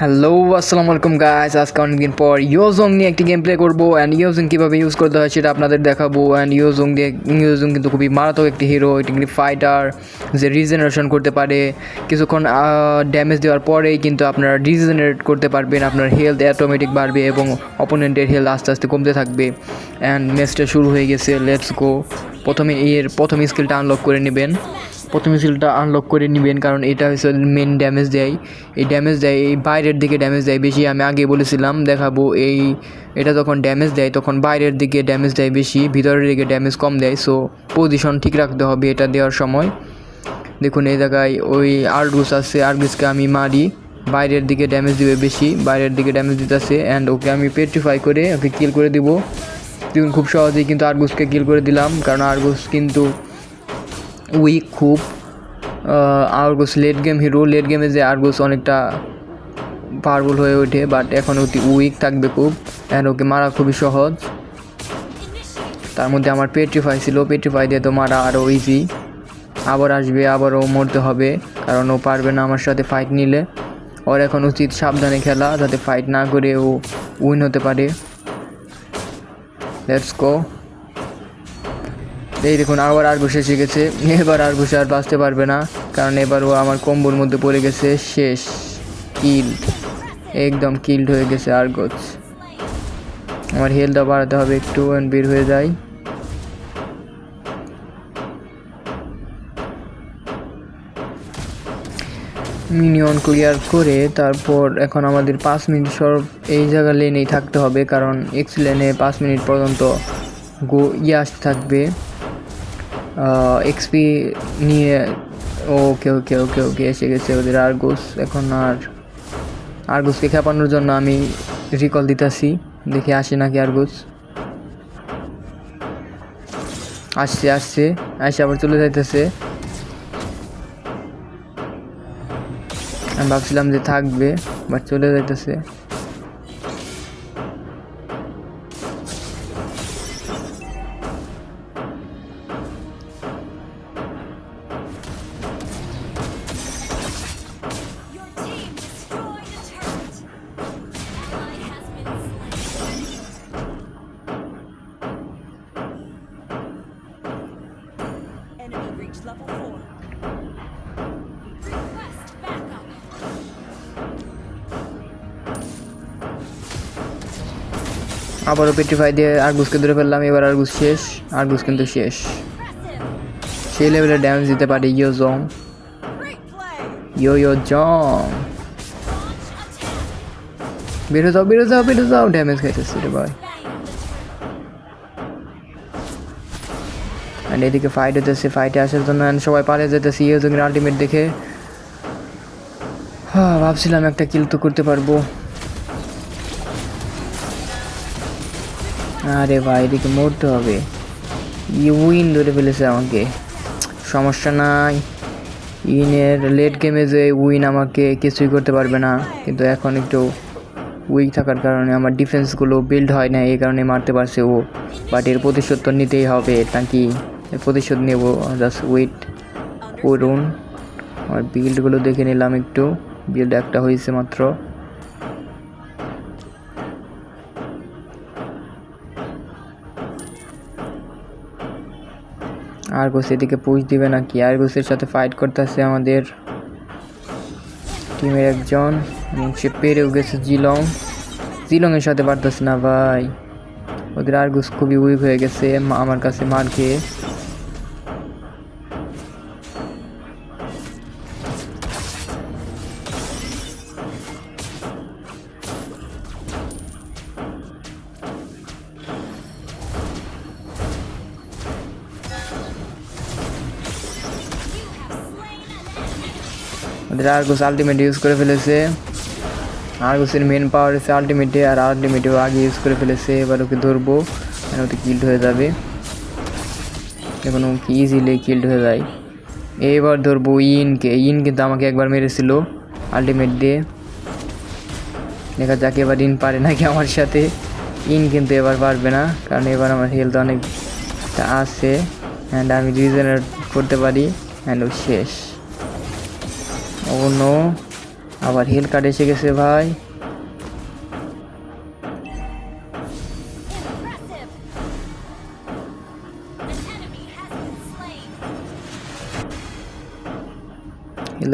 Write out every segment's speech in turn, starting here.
Hello আসসালামু আলাইকুম guys, আজকে অনেকদিন পর ইয়োজং নিয়ে একটি গেম প্লে করবো অ্যান্ড ইয়োজং কীভাবে ইউজ করতে হয় সেটা আপনাদের দেখাবো। অ্যান্ড ইয়োজং কিন্তু খুবই মারাত্মক একটি হিরো। এটি কিন্তু ফাইটার যে রিজেনারেশন করতে পারে, কিছুক্ষণ ড্যামেজ দেওয়ার পরেই কিন্তু আপনারা রিজেনারেট করতে পারবেন, আপনার হেলথ অটোমেটিক বাড়বে এবং অপোনেন্টের হেলথ আস্তে আস্তে কমতে থাকবে। অ্যান্ড ম্যাচটা শুরু হয়ে গেছে, লেটস গো। প্রথম স্কিলটা আনলক করে নেবেন। কারণ এটা হচ্ছে মেন ড্যামেজ দেয়। এই বাইরের দিকে ড্যামেজ দেয় বেশি, আমি আগে বলেছিলাম দেখাবো। এটা যখন ড্যামেজ দেয় তখন বাইরের দিকে ড্যামেজ দেয় বেশি, ভিতরের দিকে ড্যামেজ কম দেয়। সো পজিশন ঠিক রাখতে হবে এটা দেওয়ার সময়। দেখুন এই জায়গায় ওই আর্গুস আছে, আর্গুসকে আমি মারি, বাইরের দিকে ড্যামেজ দিবে বেশি, বাইরের দিকে ড্যামেজ দিতেছে। অ্যান্ড ওকে আমি পেট্রিফাই করে ওকে কিল করে দিব। দেখুন খুব সহজেই কিন্তু আর্গুসকে কিল করে দিলাম, কারণ আর্গুস কিন্তু উইক খুব। Argues late game hero, late গেমে যে আর্গুস অনেকটা পাওয়ারফুল হয়ে ওঠে, বাট এখন অতি উইক থাকবে খুব। অ্যান্ড ওকে মারা খুবই সহজ। তার মধ্যে আমার পেট্রিফাই ছিল, পেট্রিফাই দিয়ে তো মারা আরও ইজি। আবার আসবে, আবারও মরতে হবে, কারণ ও পারবে না আমার সাথে ফাইট নিলে। ওর এখন উচিত সাবধানে খেলা, যাতে ফাইট না করে ও উইন হতে পারে। Let's go. এই দেখুন আবার আর্গুস এসে গেছে। এবার আর্গুস আর বাঁচতে পারবে না, কারণ এবার ও আমার কম্বোর মধ্যে পড়ে গেছে। শেষ, কিল, একদম কিল্ড হয়ে গেছে আর্গুস। আমার হেলথটা বাড়াতে হবে একটু, বের হয়ে যায়। মিনিয়ন ক্লিয়ার করে তারপর এখন আমাদের 5 মিনিট সব এই জায়গা লেনেই থাকতে হবে, কারণ এক্স লেনে 5 মিনিট পর্যন্ত আসতে থাকবে এক্সপি নিয়ে। ওকে ওকে ওকে ওকে এসে গেছে ওদের আর্গুস। এখন আর আর্গুসকে খেপানোর জন্য আমি রিকল দিতেছি, দেখি আসে নাকি আর্গুস। আসছে আবার চলে যাইতেছে। আমি ভাবছিলাম যে থাকবে, বাট চলে যাইতেছে। আবারও পেট্রিফাই দিয়ে আর্গুসকে ধরে ফেললাম। এবার আর্গুস শেষ, আর্গুস কিন্তু শেষ। সেই লেভেলের ড্যামেজ দিতে পারে ইয়োজং। বেরো যাও, ড্যামেজ খাইতেছে রে ভাই। অ্যান্ড এদিকে ফাইট হতেছে, ফাইটে আসার জন্য সবাই পালিয়ে যেতেছে ইয়োজংয়ের আলটিমেট দেখে। ভাবছিলাম একটা কিল তো করতে পারবো। আরে ভাই এদিকে মরতে হবে। উইন ধরে ফেলেছে আমাকে, সমস্যা নাই। ইনের লেট গেমে যে উইন আমাকে কিছুই করতে পারবে না, কিন্তু এখন একটু উইক থাকার কারণে আমার ডিফেন্সগুলো বিল্ড হয় না, এই কারণে মারতে পারছে ও। বাট এর প্রতিশোধ তো নিতেই হবে নাকি, এর প্রতিশোধ নেব। জাস্ট ওয়েট করুন। আর বিল্ডগুলো দেখে নিলাম একটু, বিল্ড একটা হয়েছে মাত্র। আর্গুস এদিকে পুশ দিবে নাকি, আর্গুসের সাথে ফাইট করতেছে আমাদের টিমের একজন, এবং সে পেরেও গেছে জিলংয়ের সাথে পারতেছে না ভাই। ওদের আর্গুস খুবই উইক হয়ে গেছে আমার কাছে মার খেয়ে। ওদের আর্গুস আলটিমেট ইউজ করে ফেলেছে। আর্গুসের মেন পাওয়ার হচ্ছে আলটিমেটে, আর আলটিমেটেও আগে ইউজ করে ফেলেছে। এবার ওকে ধরবো, ওতে কিল্ড হয়ে যাবে। এখন ও কি ইজিলি কিল্ড হয়ে যায়। এবার ধরবো ইন কিন্তু আমাকে একবার মেরেছিল আলটিমেট দিয়ে। দেখা যাক এবার ইন পারে নাকি আমার সাথে। ইন কিন্তু এবার পারবে না, কারণ এবার আমার হেলথ অনেকটা আছে অ্যান্ড আমি রিজেনারেট করতে পারি। অ্যান্ড ও শেষ। ও নো, আবার হিল কার্ড এসে গেছে ভাই।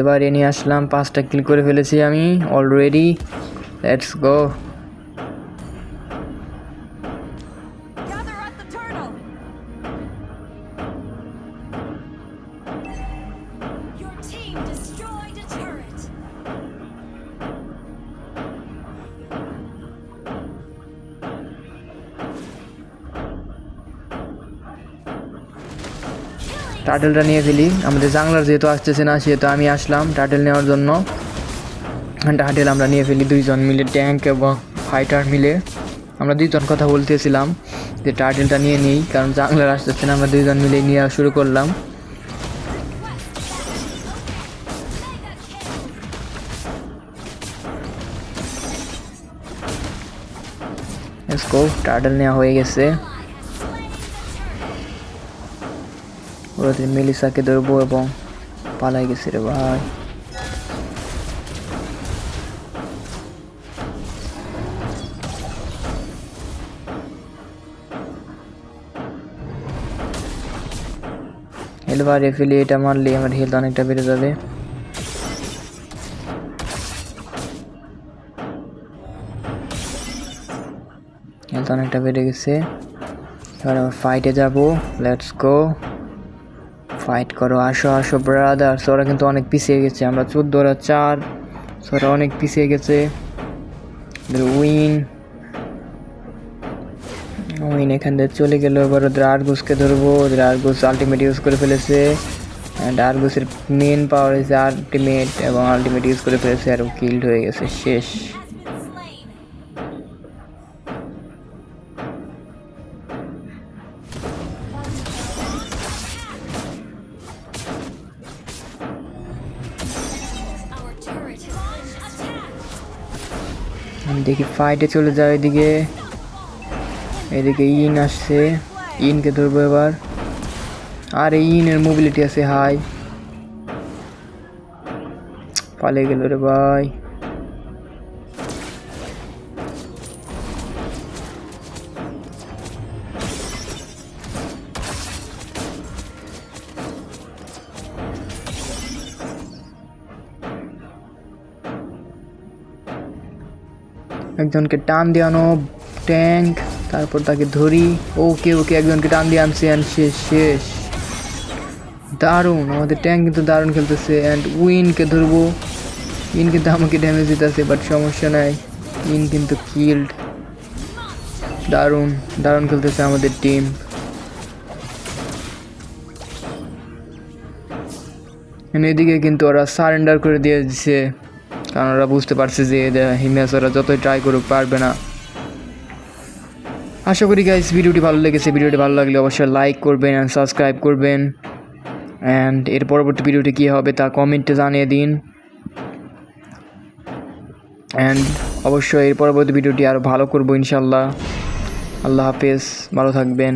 এবার এ নিয়ে আসলাম, 5টা কিল করে ফেলেছি আমি অলরেডি। Let's go. টার্টেলটা নিয়ে ফেলি। আমাদের জাংলার যেহেতু আসতেছে না সেহেতু আমি আসলাম টার্টেল নেওয়ার জন্য। টার্টেল আমরা নিয়ে ফেলি 2জন মিলে, ট্যাঙ্ক এবং ফাইটার মিলে। আমরা 2জন কথা বলতেছিলাম যে টার্টেলটা নিয়ে নিই, কারণ জাংলার আসতেছে না। আমরা 2জন মিলে নিয়ে শুরু করলাম। লেটস গো, টার্টেল নেওয়া হয়ে গেছে। ওদের মেলিসাকে ধরবো এবং পালাই গেছে রে ভাই। এবার এফিলি এটা মারলে আমার হেলথ অনেকটা বেড়ে যাবে। হেলথ অনেকটা বেড়ে গেছে। এবার আবার ফাইটে যাব। লেটস গো, ফাইট করো, আসো আসো ব্রাদার্স। ওরা কিন্তু অনেক পিছিয়ে গেছে, আমরা 14 ওরা 4। ওরা অনেক পিছিয়ে গেছে। উইন উইন এখান থেকে চলে গেল। এবার ওদের আর্গুসকে ধরবো। ওদের আর্গুস আলটিমেট ইউজ করে ফেলেছে। অ্যান্ড আর্গুসের মেন পাওয়ার হয়েছে আলটিমেট, এবং আলটিমেট ইউজ করে ফেলেছে আর কিল্ড হয়ে গেছে, শেষ। আমি দেখি ফাইটে চলে যাও এদিকে। এদিকে ইন আসছে, ইনকে ধরবো এবার। আর ইনের মোবিলিটি আছে হাই। পালিয়ে গেল রে ভাই। একজনকে টান দিয়ে আনো ট্যাঙ্ক, তারপর তাকে ধরি। ওকে ওকে, একজনকে টান দিয়ে আনছে অ্যান্ড শেষ শেষ। দারুণ, আমাদের ট্যাঙ্ক কিন্তু দারুণ খেলতেছে। অ্যান্ড উইনকে ধরবো। ইন কিন্তু আমাকে ড্যামেজ দিতেছে, বাট সমস্যা নাই, ইন কিন্তু কিল্ড। দারুণ দারুণ খেলতেছে আমাদের টিম। এদিকে কিন্তু ওরা সারেন্ডার করে দিয়ে দিছে, কারণ ওরা বুঝতে পারছে যে হিমেস ওরা যতই ট্রাই করুক পারবে না। আশা করি গাইস ভিডিওটি ভালো লেগেছে। ভিডিওটি ভালো লাগলে অবশ্যই লাইক করবেন অ্যান্ড সাবস্ক্রাইব করবেন। অ্যান্ড এর পরবর্তী ভিডিওটি কী হবে তা কমেন্টে জানিয়ে দিন। অ্যান্ড অবশ্যই এর পরবর্তী ভিডিওটি আরও ভালো করবো ইনশাল্লাহ। আল্লাহ হাফেজ, ভালো থাকবেন।